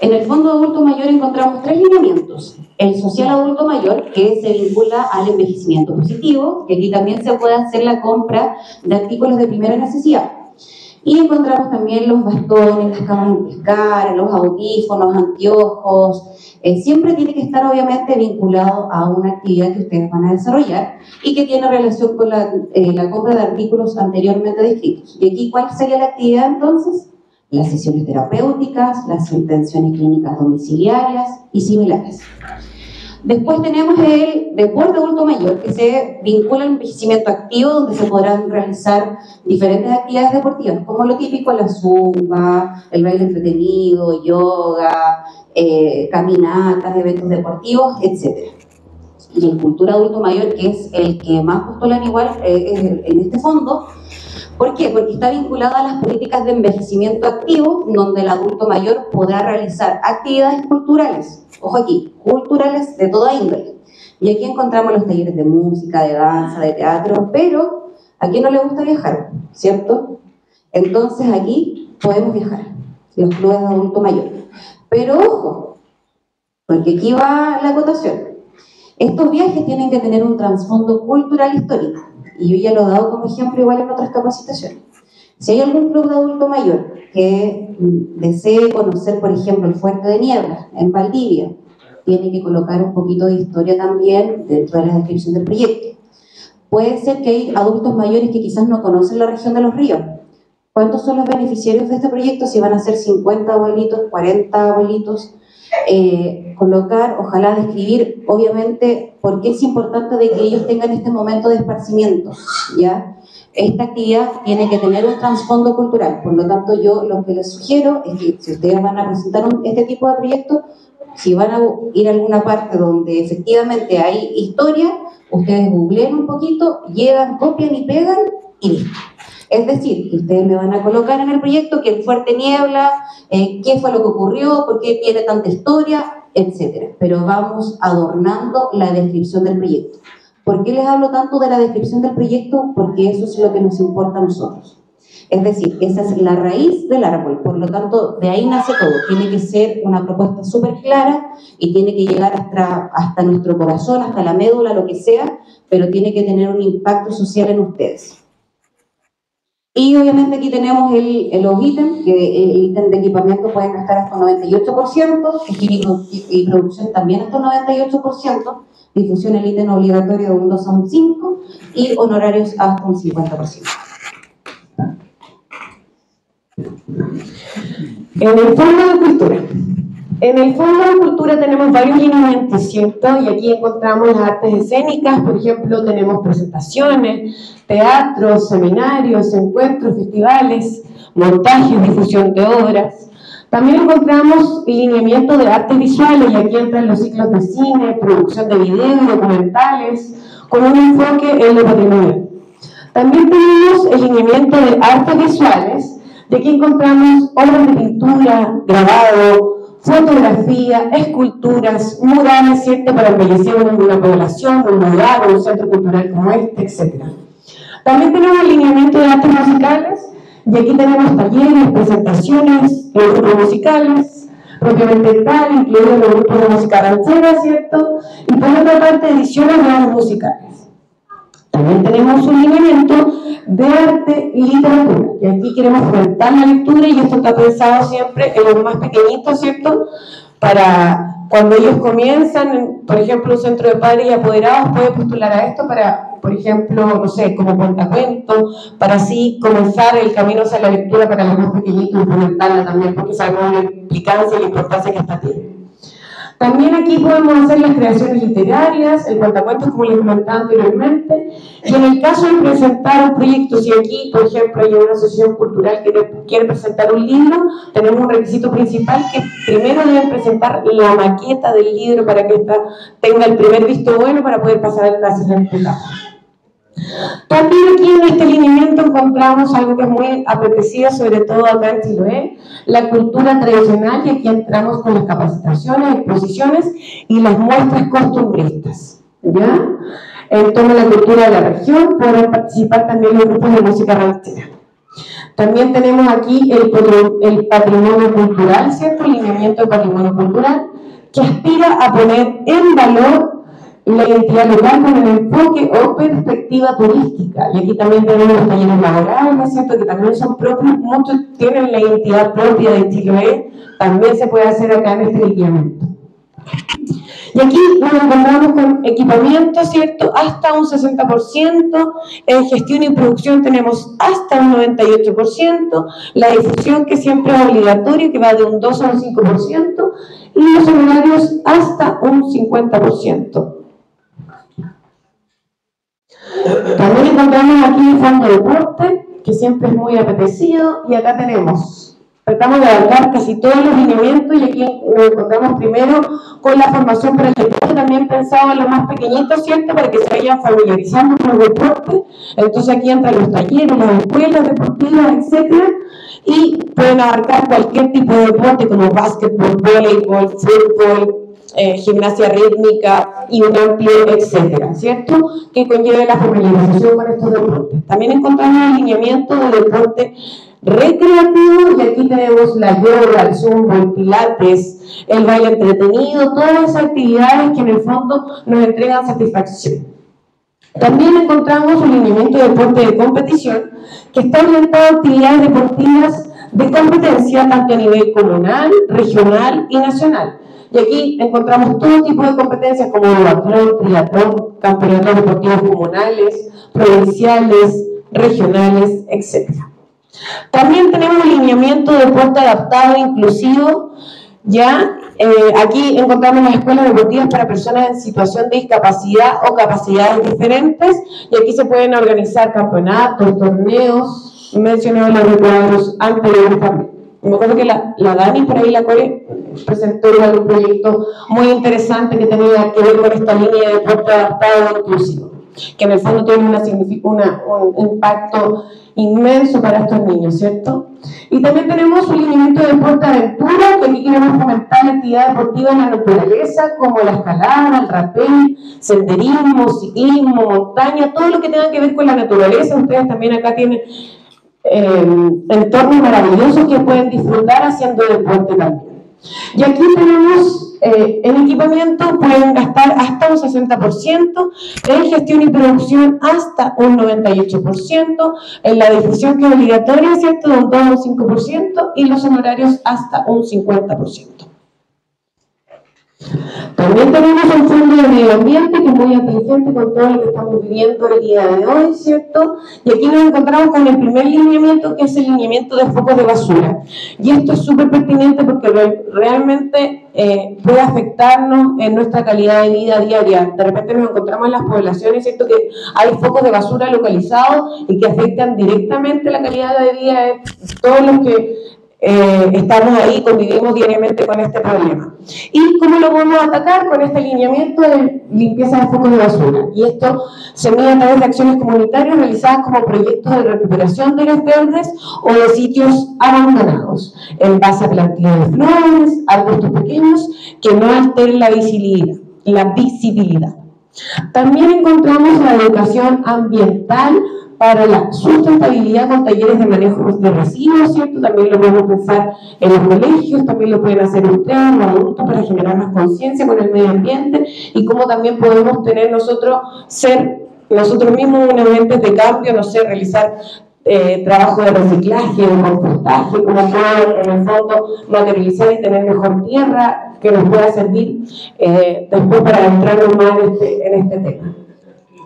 [SPEAKER 2] En el Fondo Adulto Mayor encontramos 3 lineamientos. El social adulto mayor, que se vincula al envejecimiento positivo, que aquí también se puede hacer la compra de artículos de primera necesidad. Y encontramos también los bastones, las camas en pescar, los audífonos, anteojos. Siempre tiene que estar obviamente vinculado a una actividad que ustedes van a desarrollar y que tiene relación con la compra de artículos anteriormente descritos. ¿Y aquí cuál sería la actividad entonces? Las sesiones terapéuticas, las intervenciones clínicas domiciliarias y similares. Después tenemos el deporte adulto mayor, que se vincula al envejecimiento activo, donde se podrán realizar diferentes actividades deportivas, como lo típico, la zumba, el baile entretenido, yoga, caminatas, eventos deportivos, etc. Y el cultura adulto mayor, que es el que más postulan igual en este fondo. ¿Por qué? Porque está vinculada a las políticas de envejecimiento activo, donde el adulto mayor podrá realizar actividades culturales, ojo aquí, culturales de toda índole. Y aquí encontramos los talleres de música, de danza, de teatro, pero ¿a quién no le gusta viajar? ¿Cierto? Entonces aquí podemos viajar, los clubes de adulto mayor. Pero ojo, porque aquí va la acotación. Estos viajes tienen que tener un trasfondo cultural histórico. Y yo ya lo he dado como ejemplo igual en otras capacitaciones. Si hay algún club de adulto mayor que desee conocer, por ejemplo, el Fuerte de Niebla en Valdivia, tiene que colocar un poquito de historia también dentro de la descripción del proyecto. Puede ser que hay adultos mayores que quizás no conocen la región de Los Ríos. ¿Cuántos son los beneficiarios de este proyecto? Si van a ser 50 abuelitos, 40 abuelitos. Colocar, ojalá describir, obviamente, por qué es importante de que ellos tengan este momento de esparcimiento, ¿ya? Esta actividad tiene que tener un trasfondo cultural, por lo tanto yo lo que les sugiero es que si ustedes van a presentar este tipo de proyectos, si van a ir a alguna parte donde efectivamente hay historia, ustedes googleen un poquito, llegan, copian y pegan y listo. Es decir, que ustedes me van a colocar en el proyecto que el Fuerte Niebla, qué fue lo que ocurrió, por qué tiene tanta historia, etc. Pero vamos adornando la descripción del proyecto. ¿Por qué les hablo tanto de la descripción del proyecto? Porque eso es lo que nos importa a nosotros. Es decir, esa es la raíz del árbol, por lo tanto, de ahí nace todo. Tiene que ser una propuesta súper clara y tiene que llegar hasta nuestro corazón, hasta la médula, lo que sea, pero tiene que tener un impacto social en ustedes. Y obviamente aquí tenemos los ítems, que el ítem de equipamiento pueden gastar hasta un 98%, y producción también hasta un 98%, difusión el ítem obligatorio de un 2 a un 5, y honorarios hasta un 50%.
[SPEAKER 5] En el Fondo de Cultura. En el Fondo de Cultura tenemos varios lineamientos, ¿cierto? Y aquí encontramos las artes escénicas, por ejemplo, tenemos presentaciones, teatros, seminarios, encuentros, festivales, montajes, difusión de obras. También encontramos lineamiento de artes visuales, y aquí entran los ciclos de cine, producción de video y documentales, con un enfoque en lo patrimonial. También tenemos el lineamiento de artes visuales, y aquí encontramos obras de pintura, grabado, fotografía, esculturas, murales, ¿cierto?, para embellecer una población, un lugar, un centro cultural como este, etc. También tenemos el lineamiento de artes musicales, y aquí tenemos talleres, presentaciones, grupos musicales, propiamente tal, incluidos los grupos de música ranchera, ¿cierto? Y por otra parte, ediciones de obras musicales. También tenemos un lineamiento de arte y literatura, y aquí queremos fomentar la lectura, y esto está pensado siempre en los más pequeñitos, ¿cierto? Para cuando ellos comienzan, por ejemplo, un centro de padres y apoderados puede postular a esto para, por ejemplo, no sé, como cuentacuentos, para así comenzar el camino hacia la lectura para los más pequeñitos y fomentarla también, porque sabemos la implicancia y la importancia que esta tiene. También aquí podemos hacer las creaciones literarias, el cuentacuentos, como les comentaba anteriormente, y en el caso de presentar un proyecto, si aquí, por ejemplo, hay una asociación cultural que quiere presentar un libro, tenemos un requisito principal que primero deben presentar la maqueta del libro para que ésta tenga el primer visto bueno para poder pasar a la siguiente etapa. También aquí en este lineamiento encontramos algo que es muy apetecido, sobre todo acá en Chiloé, la cultura tradicional, y aquí entramos con las capacitaciones, exposiciones y las muestras costumbristas, ¿ya? En torno a la cultura de la región podrán participar también los grupos de música ranchera. También tenemos aquí el patrimonio cultural, ¿cierto? El lineamiento de patrimonio cultural, que aspira a poner en valor la identidad local con el enfoque o perspectiva turística. Y aquí también tenemos los talleres laborales, ¿cierto?, que también son propios, muchos tienen la identidad propia de Chiloé, también se puede hacer acá en este lineamiento. Y aquí nos encontramos con equipamiento, ¿cierto?, hasta un 60%, en gestión y producción tenemos hasta un 98%, la difusión, que siempre es obligatoria, que va de un 2 a un 5%, y los honorarios hasta un 50%. También encontramos aquí el fondo de deporte, que siempre es muy apetecido, y acá tratamos de abarcar casi todos los lineamientos, y aquí nos encontramos primero con la formación para el deporte, también pensado en los más pequeñitos, ¿cierto?, para que se vayan familiarizando con los deportes. Entonces aquí entran los talleres, las escuelas deportivas, etc. Y pueden abarcar cualquier tipo de deporte como básquetbol, voleibol, fútbol, gimnasia rítmica y un amplio etcétera, ¿cierto?, que conlleve la familiarización con estos deportes. También encontramos el lineamiento de deporte recreativo, y aquí tenemos la yoga, el zumba, el pilates, el baile entretenido, todas esas actividades que en el fondo nos entregan satisfacción. También encontramos un lineamiento de deporte de competición, que está orientado a actividades deportivas de competencia tanto a nivel comunal, regional y nacional. Y aquí encontramos todo tipo de competencias como duatlón, triatlón, campeonatos deportivos comunales, provinciales, regionales, etc. También tenemos un lineamiento de deporte adaptado e inclusivo. Ya aquí encontramos las escuelas deportivas para personas en situación de discapacidad o capacidades diferentes, y aquí se pueden organizar campeonatos, torneos, mencionados los recuadros anteriores también. Me acuerdo que la Dani, por ahí la Core, presentó un proyecto muy interesante que tenía que ver con esta línea de deporte adaptado e inclusivo, que en el fondo tiene un impacto inmenso para estos niños, ¿cierto? Y también tenemos un lineamiento de deporte de aventura, que aquí queremos fomentar actividad deportiva en la naturaleza, como la escalada, el rapel, senderismo, ciclismo, montaña, todo lo que tenga que ver con la naturaleza. Ustedes también acá tienen entornos maravillosos que pueden disfrutar haciendo deporte también. Y aquí tenemos en equipamiento, pueden gastar hasta un 60%, en gestión y producción hasta un 98%, en la difusión, que es obligatoria, ¿cierto?, de un 2 a un 5%, y los honorarios hasta un 50%. También tenemos un fondo de medio ambiente que es muy inteligente con todo lo que estamos viviendo el día de hoy, ¿cierto? Y aquí nos encontramos con el primer lineamiento, que es el lineamiento de focos de basura. Y esto es súper pertinente porque realmente puede afectarnos en nuestra calidad de vida diaria. De repente nos encontramos en las poblaciones, ¿cierto?, que hay focos de basura localizados y que afectan directamente la calidad de vida de todos los que estamos ahí, convivimos diariamente con este problema. ¿Y cómo lo podemos atacar? Con este alineamiento de limpieza de focos de basura. Y esto se mide a través de acciones comunitarias realizadas como proyectos de recuperación de áreas verdes o de sitios abandonados, en base a plantillas de flores, arbustos pequeños que no alteren la visibilidad. También encontramos la educación ambiental para la sustentabilidad con talleres de manejo de residuos, ¿cierto? También lo podemos pensar en los colegios, también lo pueden hacer ustedes, los adultos, para generar más conciencia con el medio ambiente y cómo también podemos tener ser nosotros mismos unos agentes de cambio, no sé, realizar trabajo de reciclaje, de compostaje, como poder en el fondo materializar y tener mejor tierra que nos pueda servir después para adentrarnos más en este tema.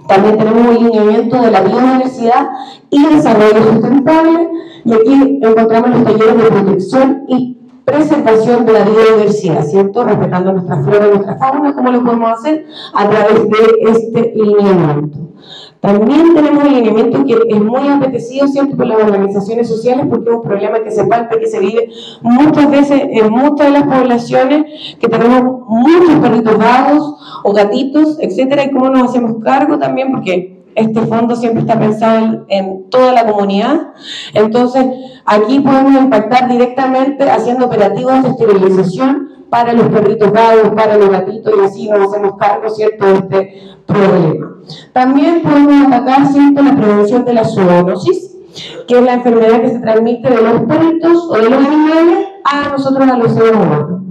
[SPEAKER 5] También tenemos un lineamiento de la biodiversidad y desarrollo sustentable, y aquí encontramos los talleres de protección y preservación de la biodiversidad, ¿cierto? Respetando nuestra flora y nuestra fauna. ¿Cómo lo podemos hacer? A través de este lineamiento. También tenemos un lineamiento que es muy apetecido, ¿cierto?, por las organizaciones sociales, porque es un problema que se palpa, que se vive muchas veces en muchas de las poblaciones, que tenemos muchos perritos vagos o gatitos, etcétera, y cómo nos hacemos cargo también, porque este fondo siempre está pensado en toda la comunidad. Entonces, aquí podemos impactar directamente haciendo operativos de esterilización para los perritos vagos, para los gatitos, y así nos hacemos cargo, ¿cierto?, de este problema. También podemos atacar, ¿cierto?, la prevención de la zoonosis, que es la enfermedad que se transmite de los perritos o de los animales a nosotros, a los seres humanos.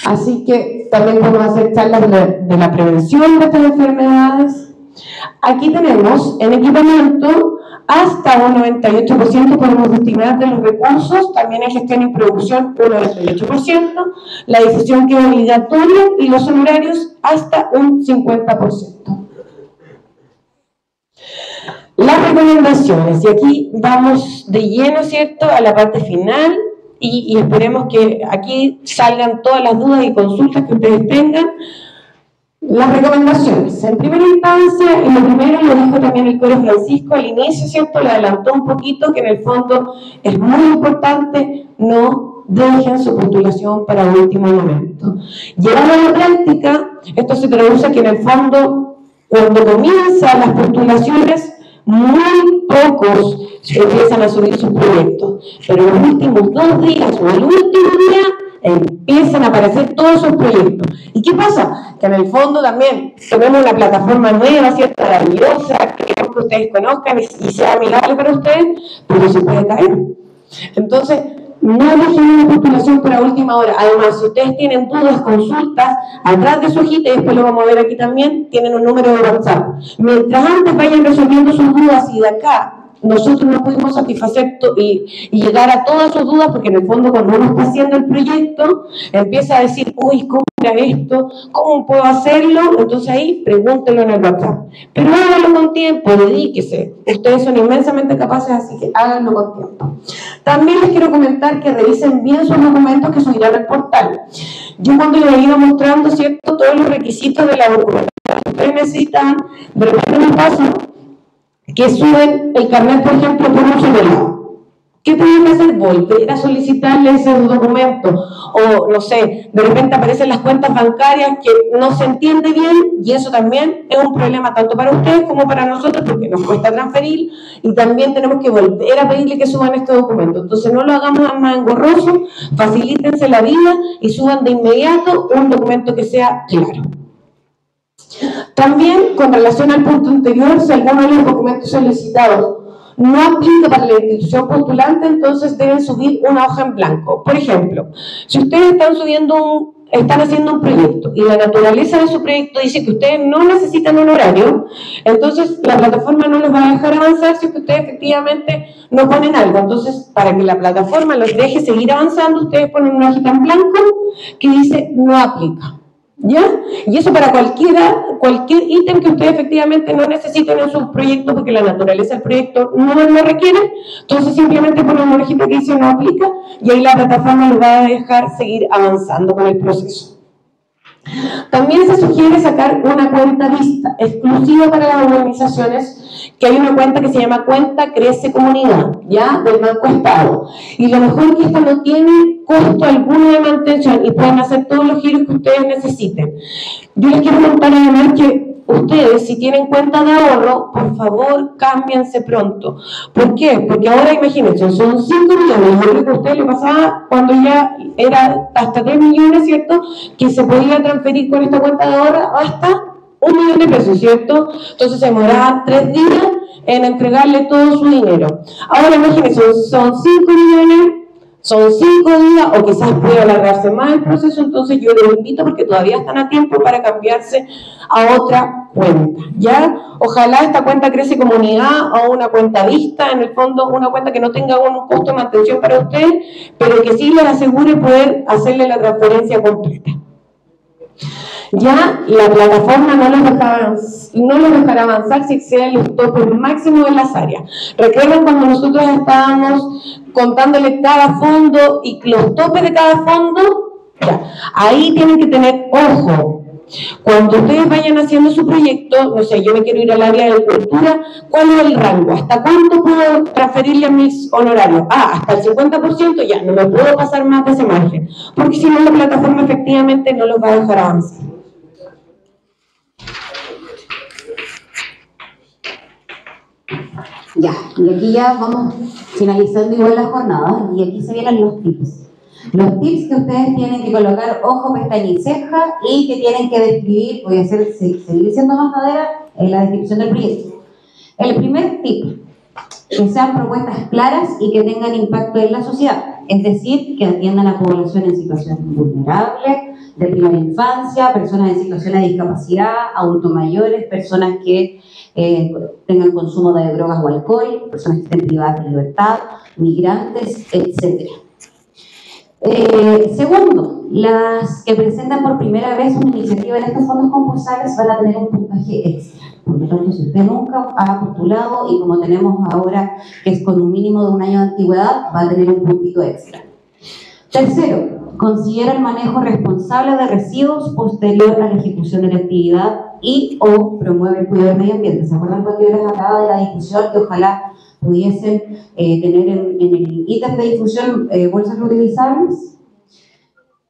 [SPEAKER 5] Así que también podemos hacer charlas de la prevención de estas enfermedades. Aquí tenemos en equipamiento hasta un 98% podemos destinar de los recursos, también en gestión y producción un 98%, la difusión que es obligatoria y los honorarios hasta un 50%. Las recomendaciones, y aquí vamos de lleno, ¿cierto?, a la parte final, y esperemos que aquí salgan todas las dudas y consultas que ustedes tengan. Las recomendaciones, en primera instancia, y lo primero lo dijo también el Core Francisco al inicio, ¿cierto?, le adelantó un poquito, que en el fondo es muy importante, no dejen su postulación para el último momento. Llevando a la práctica, esto se traduce que en el fondo, cuando comienzan las postulaciones, muy pocos empiezan a subir sus proyectos, pero los últimos 2 días o el último día empiezan a aparecer todos esos proyectos. ¿Y qué pasa? Que en el fondo también tenemos una plataforma nueva, ¿cierto?, maravillosa, que queremos que ustedes conozcan y sea amigable para ustedes, pero se puede caer. Entonces, no dejen una postulación para última hora. Además, si ustedes tienen dudas, consultas, atrás de su hojita, y después lo vamos a ver aquí también, tienen un número de WhatsApp. Mientras antes vayan resolviendo sus dudas, y de acá nosotros no pudimos satisfacer y llegar a todas sus dudas, porque en el fondo cuando uno está haciendo el proyecto, empieza a decir, uy, ¿cómo era esto? ¿Cómo puedo hacerlo? Entonces ahí pregúntenlo en el WhatsApp. Pero háganlo con tiempo, dedíquese. Ustedes son inmensamente capaces, así que háganlo con tiempo. También les quiero comentar que revisen bien sus documentos que subirán al portal. Yo cuando les he ido mostrando, ¿cierto?, todos los requisitos de la documentación que ustedes necesitan, de repente me pasa que suben el carnet, por ejemplo, por un solo lado. ¿Qué tienen que hacer? Volver a solicitarle ese documento. O, no sé, de repente aparecen las cuentas bancarias que no se entiende bien, y eso también es un problema tanto para ustedes como para nosotros, porque nos cuesta transferir, y también tenemos que volver a pedirle que suban este documento. Entonces no lo hagamos más engorroso, facilítense la vida y suban de inmediato un documento que sea claro. También, con relación al punto anterior, si alguno de los documentos solicitados no aplica para la institución postulante, entonces deben subir una hoja en blanco. Por ejemplo, si ustedes están haciendo un proyecto y la naturaleza de su proyecto dice que ustedes no necesitan un horario, entonces la plataforma no los va a dejar avanzar si ustedes efectivamente no ponen algo. Entonces, para que la plataforma los deje seguir avanzando, ustedes ponen una hojita en blanco que dice no aplica. ¿Ya? Y eso para cualquier ítem que ustedes efectivamente no necesiten en su proyecto, porque la naturaleza del proyecto no lo requiere, entonces simplemente ponen una hojita que dice no aplica, y ahí la plataforma los va a dejar seguir avanzando con el proceso. También se sugiere sacar una cuenta vista exclusiva para las organizaciones que hay una cuenta que se llama Cuenta Crece Comunidad, ¿ya? Del Banco Estado. Y lo mejor es que esta no tiene costo alguno de mantención y pueden hacer todos los giros que ustedes necesiten. Yo les quiero contar además que ustedes, si tienen cuenta de ahorro, por favor, cámbiense pronto. ¿Por qué? Porque ahora, imagínense, son 5 millones. Yo creo que a usted le pasaba cuando ya era hasta 3 millones, ¿cierto? Que se podía transferir con esta cuenta de ahorro hasta 1 millón de pesos, ¿cierto? Entonces se demoraban 3 días en entregarle todo su dinero. Ahora, imagínense, son 5 millones. Son 5 días o quizás puede alargarse más el proceso, entonces yo les invito porque todavía están a tiempo para cambiarse a otra cuenta, ¿ya? Ojalá esta cuenta Crece Comunidad o una cuenta vista, en el fondo una cuenta que no tenga un costo de mantención para usted, pero que sí les asegure poder hacerle la transferencia completa. Ya la plataforma no los dejará avanzar si exceden los topes máximos en las áreas. Recuerden cuando nosotros estábamos contándole cada fondo y los topes de cada fondo, ya, ahí tienen que tener ojo. Cuando ustedes vayan haciendo su proyecto, no sé, yo me quiero ir al área de cultura, ¿cuál es el rango? ¿Hasta cuánto puedo transferirle a mis honorarios? Hasta el 50%, ya, no me puedo pasar más de ese margen, porque si no la plataforma efectivamente no los va a dejar avanzar.
[SPEAKER 2] Ya, y aquí ya vamos finalizando igual la jornada, y aquí se vienen los tips. Los tips que ustedes tienen que colocar ojo, pestaña y ceja, y que tienen que describir, voy a hacer, seguir siendo más madera en la descripción del proyecto. El primer tip, que sean propuestas claras y que tengan impacto en la sociedad, es decir, que atiendan a población en situación vulnerable, de primera infancia, personas en situación de discapacidad, adultos mayores, personas que tengan consumo de drogas o alcohol, personas que estén privadas de libertad, migrantes, etc. Segundo, las que presentan por primera vez una iniciativa en estos fondos concursables van a tener un puntaje extra. Por lo tanto, si usted nunca ha postulado y como tenemos ahora que es con un mínimo de 1 año de antigüedad, va a tener un puntito extra. Tercero, considera el manejo responsable de residuos posterior a la ejecución de la actividad y o promueve el cuidado del medio ambiente. ¿Se acuerdan cuando yo les hablaba de la difusión que ojalá pudiesen tener en el ítem de difusión bolsas reutilizables?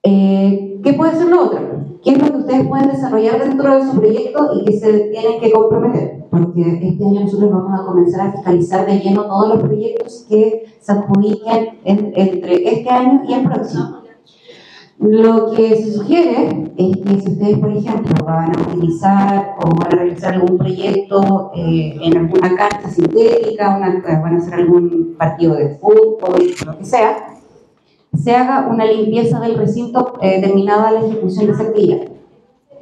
[SPEAKER 2] ¿Qué puede ser lo otro? ¿Qué es lo que ustedes pueden desarrollar dentro de su proyecto y que se tienen que comprometer? Porque este año nosotros vamos a comenzar a fiscalizar de lleno todos los proyectos que se adjudiquen entre este año y el próximo. Lo que se sugiere es que si ustedes, por ejemplo, van a utilizar o van a realizar algún proyecto en alguna cancha sintética, van a hacer algún partido de fútbol, lo que sea, se haga una limpieza del recinto terminada la ejecución de esa actividad.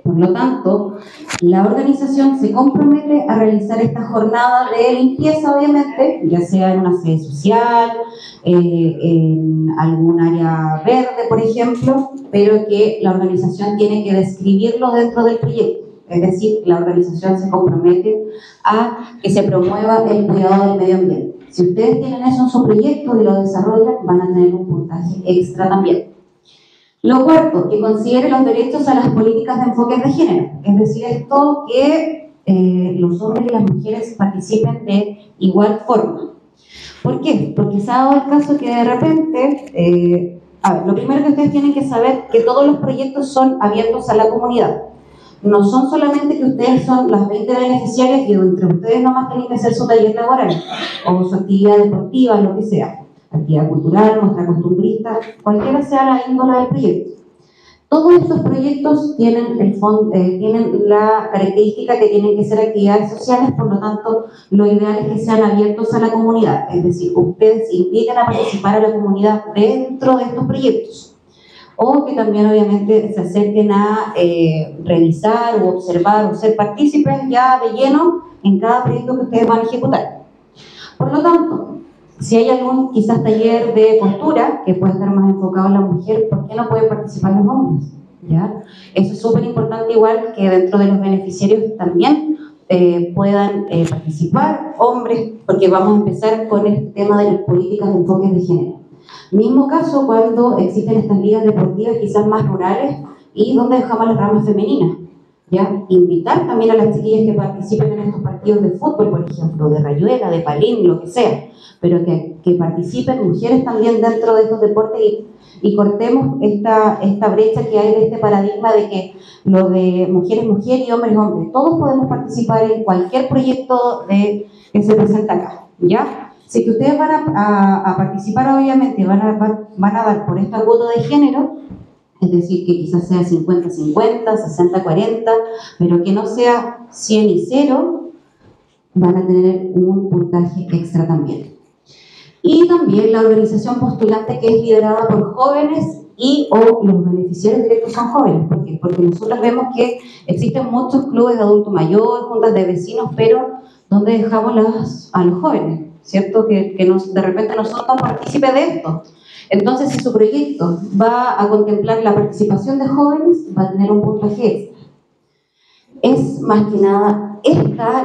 [SPEAKER 2] Por lo tanto, la organización se compromete a realizar esta jornada de limpieza, obviamente, ya sea en una sede social, en algún área verde, por ejemplo, pero que la organización tiene que describirlo dentro del proyecto. Es decir, la organización se compromete a que se promueva el cuidado del medio ambiente. Si ustedes tienen eso en su proyecto y lo desarrollan, van a tener un puntaje extra también. Lo cuarto, que considere los derechos a las políticas de enfoque de género. Es decir, esto que los hombres y las mujeres participen de igual forma. ¿Por qué? Porque se ha dado el caso que de repente, lo primero que ustedes tienen que saber que todos los proyectos son abiertos a la comunidad. No son solamente que ustedes son las 20 beneficiarias y entre ustedes nomás tienen que hacer su taller laboral o su actividad deportiva, lo que sea. Actividad cultural, muestra costumbrista, cualquiera sea la índole del proyecto. Todos estos proyectos tienen la característica que tienen que ser actividades sociales, por lo tanto, lo ideal es que sean abiertos a la comunidad, es decir, ustedes inviten a participar a la comunidad dentro de estos proyectos, o que también obviamente se acerquen a revisar o observar o ser partícipes ya de lleno en cada proyecto que ustedes van a ejecutar. Por lo tanto, si hay algún quizás taller de costura que puede estar más enfocado en la mujer, ¿por qué no pueden participar los hombres? ¿Ya? Eso es súper importante, igual que dentro de los beneficiarios también puedan participar hombres, porque vamos a empezar con el tema de las políticas de enfoque de género. Mismo caso cuando existen estas ligas deportivas quizás más rurales y donde dejamos las ramas femeninas. ¿ya? Invitar también a las chiquillas que participen en estos partidos de fútbol, por ejemplo, de rayuela, de palín, lo que sea, pero que participen mujeres también dentro de estos deportes y cortemos esta brecha que hay de este paradigma de que lo de mujeres, mujer y hombres, hombre. Todos podemos participar en cualquier proyecto que se presenta acá, ¿ya? Si que ustedes van a participar, obviamente, van a dar por esta cuota de género, es decir, que quizás sea 50-50, 60-40, pero que no sea 100 y 0, van a tener un puntaje extra también. Y también la organización postulante, que es liderada por jóvenes y o los beneficiarios directos son jóvenes. ¿Por qué? Porque nosotros vemos que existen muchos clubes de adulto mayor, juntas de vecinos, pero ¿dónde dejamos a los jóvenes? ¿Cierto? Que de repente no son tan partícipes de esto. Entonces, si su proyecto va a contemplar la participación de jóvenes, va a tener un puntaje extra. Es más que nada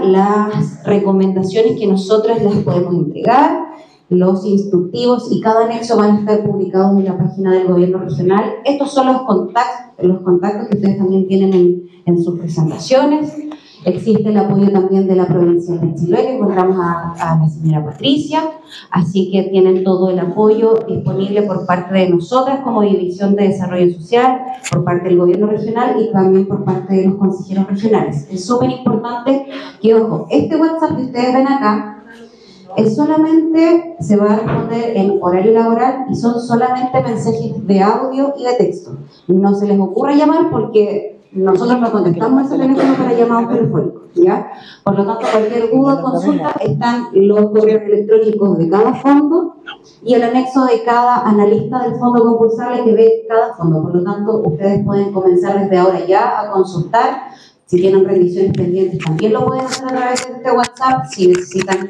[SPEAKER 2] las recomendaciones que nosotros les podemos entregar, los instructivos, y cada anexo van a estar publicados en la página del gobierno regional. Estos son los contactos que ustedes también tienen en sus presentaciones. Existe el apoyo también de la provincia de Chiloé, que encontramos a la señora Patricia, así que tienen todo el apoyo disponible por parte de nosotras como División de Desarrollo Social, por parte del gobierno regional y también por parte de los consejeros regionales. Es súper importante que, ojo, este WhatsApp que ustedes ven acá, se va a responder en horario laboral y son solamente mensajes de audio y de texto. No se les ocurra llamar porque nosotros no contestamos ese teléfono para llamados telefónicos, ¿ya? Por lo tanto, cualquier duda o consulta, están los correos electrónicos de cada fondo y el anexo de cada analista del fondo concursable que ve cada fondo. Por lo tanto, ustedes pueden comenzar desde ahora ya a consultar. Si tienen rendiciones pendientes, también lo pueden hacer a través de este WhatsApp. Si necesitan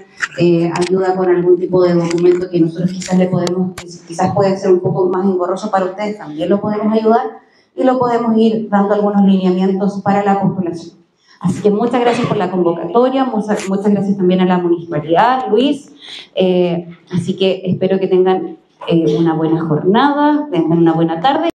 [SPEAKER 2] ayuda con algún tipo de documento que nosotros quizás puede ser un poco más engorroso para ustedes, también lo podemos ayudar y lo podemos ir dando algunos lineamientos para la postulación. Así que muchas gracias por la convocatoria, muchas gracias también a la municipalidad, Luis. Así que espero que tengan una buena jornada, tengan una buena tarde.